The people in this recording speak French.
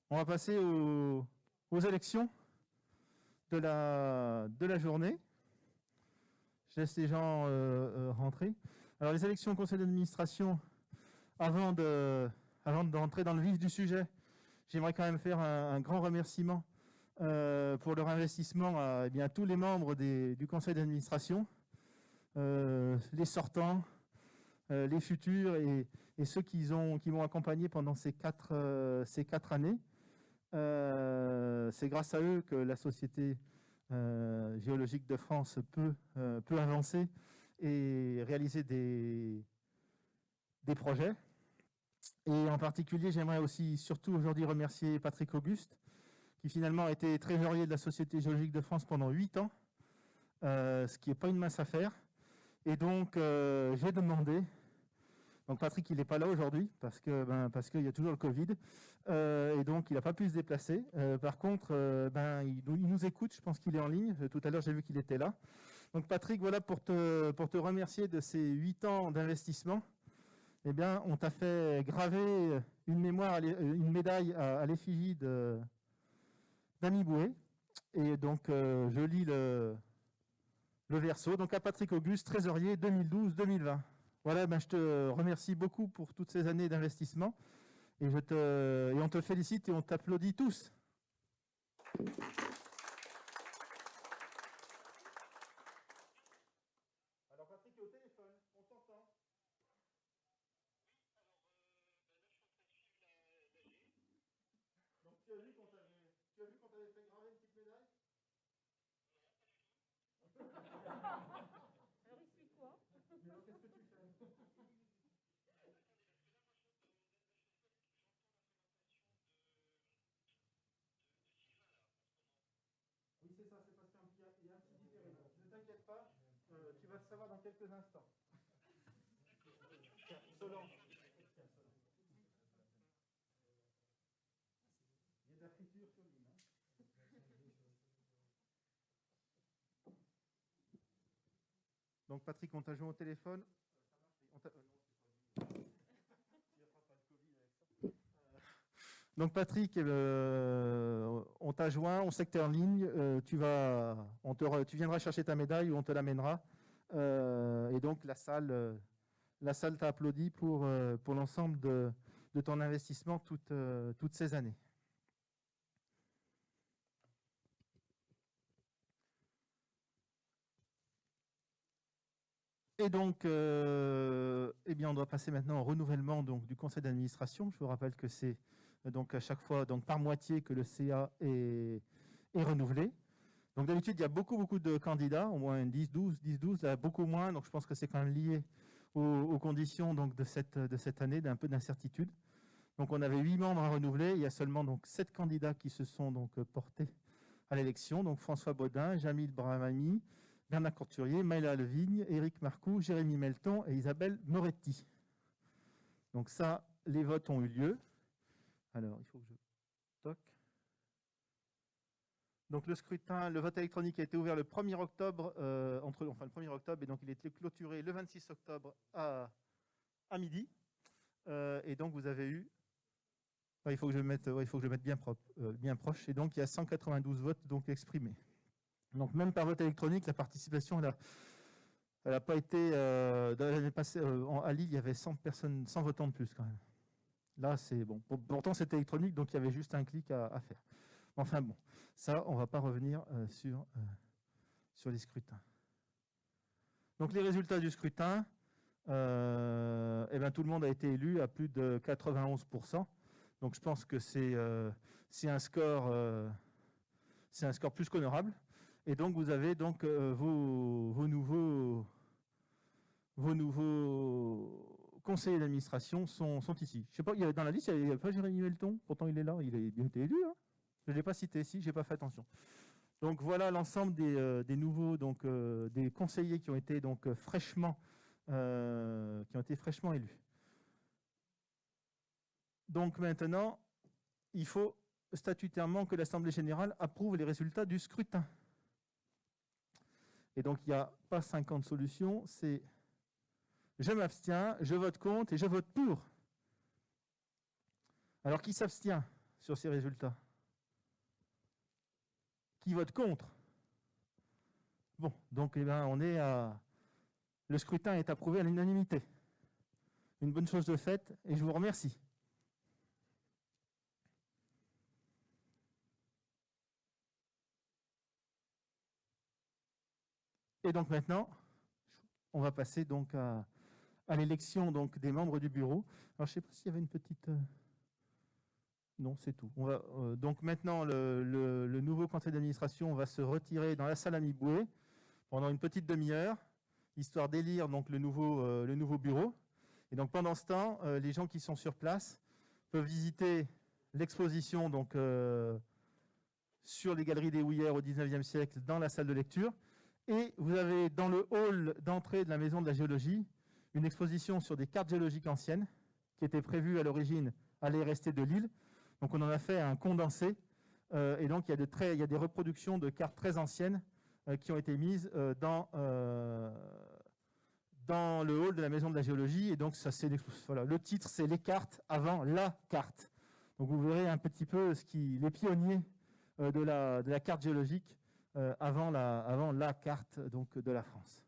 On va passer aux élections de la journée. Je laisse les gens rentrer. Alors, les élections au conseil d'administration, avant d'entrer dans le vif du sujet, j'aimerais quand même faire un grand remerciement pour leur investissement à tous les membres du conseil d'administration, les sortants, les futurs et ceux qui m'ont accompagné pendant ces quatre années. C'est grâce à eux que la Société géologique de France peut avancer et réaliser des projets. Et en particulier, j'aimerais aussi surtout aujourd'hui remercier Patrick Auguste, qui finalement a été trésorier de la Société géologique de France pendant 8 ans, ce qui n'est pas une mince affaire. Et donc, j'ai demandé, donc Patrick, il n'est pas là aujourd'hui, parce qu'il y a toujours le Covid, et donc il n'a pas pu se déplacer. Par contre, il nous écoute, je pense qu'il est en ligne. Tout à l'heure, j'ai vu qu'il était là. Donc Patrick, voilà pour te remercier de ces 8 ans d'investissement. Eh bien, on t'a fait graver une médaille à l'effigie d'Ami Boué. Et donc, je lis le verso. Donc, à Patrick Auguste, trésorier 2012-2020. Voilà, je te remercie beaucoup pour toutes ces années d'investissement. Et on te félicite et on t'applaudit tous. Alors, Patrick est au téléphone. On t'entend. Donc, tu as vu qu'on t'avait fait graver une petite médaille? Alors, il suit quoi? Mais alors, qu'est-ce que tu fais? Oui, c'est ça, c'est parce qu'il y a un petit différé. Ne t'inquiète pas, tu vas le savoir dans quelques instants. Tiens, Solange. Il y a de la friture sur l'île. Donc Patrick, on t'a joué au téléphone. Donc Patrick, on t'a joint, on sait que tu es en ligne, tu viendras chercher ta médaille ou on te l'amènera. Et donc la salle t'a applaudi pour l'ensemble de ton investissement toutes ces années. Et donc, on doit passer maintenant au renouvellement du conseil d'administration. Je vous rappelle que c'est donc à chaque fois par moitié que le CA est renouvelé. Donc d'habitude, il y a beaucoup de candidats, au moins 10, 12, là, beaucoup moins. Donc je pense que c'est quand même lié aux conditions de cette année, d'un peu d'incertitude. Donc on avait 8 membres à renouveler. Il y a seulement 7 candidats qui se sont portés à l'élection. Donc François Baudin, Jamil Brahmani, Bernard Courturier, Maïla Levigne, Éric Marcoux, Jérémy Melton et Isabelle Moretti. Donc ça, les votes ont eu lieu. Alors, il faut que je toque. Donc le vote électronique a été ouvert le 1er octobre, le 1er octobre, et donc il a été clôturé le 26 octobre à midi. Et donc vous avez eu, il faut que je mette bien proche, et donc il y a 192 votes exprimés. Donc même par vote électronique, la participation elle n'a pas été, l'année passée à Lille, il y avait 100 votants de plus quand même. Là c'est bon. Pourtant c'était électronique, donc il y avait juste un clic à faire. Enfin bon, ça, on ne va pas revenir sur les scrutins. Donc les résultats du scrutin, tout le monde a été élu à plus de 91%. Donc je pense que c'est un score plus qu'honorable. Et donc vous avez vos nouveaux conseillers d'administration sont ici. Je sais pas, dans la liste, il n'y avait pas Jérémy Melton, pourtant il est là, il a bien été élu. Hein. Je ne l'ai pas cité ici, je n'ai pas fait attention. Donc voilà l'ensemble des nouveaux des conseillers qui ont été fraîchement élus. Donc maintenant, il faut statutairement que l'Assemblée générale approuve les résultats du scrutin. Et donc il n'y a pas 50 solutions, c'est je m'abstiens, je vote contre et je vote pour. Alors qui s'abstient? sur ces résultats? Qui vote contre? Bon, donc le scrutin est approuvé à l'unanimité. Une bonne chose de faite, et je vous remercie. Et donc maintenant, on va passer donc à l'élection donc des membres du bureau. Alors je ne sais pas s'il y avait une petite... Non, c'est tout. Donc maintenant, le nouveau conseil d'administration va se retirer dans la salle à Miboué pendant une petite demi-heure, histoire d'élire donc le nouveau bureau. Et donc pendant ce temps, les gens qui sont sur place peuvent visiter l'exposition donc sur les galeries des Houillères au XIXe siècle dans la salle de lecture. Et vous avez dans le hall d'entrée de la maison de la géologie une exposition sur des cartes géologiques anciennes qui étaient prévues à l'origine à l'ERST de Lille. Donc on en a fait un condensé et donc il y a des reproductions de cartes très anciennes qui ont été mises dans le hall de la maison de la géologie. Et donc ça, voilà, le titre c'est les cartes avant la carte. Donc vous verrez un petit peu les pionniers de la carte géologique avant la carte donc, de la France.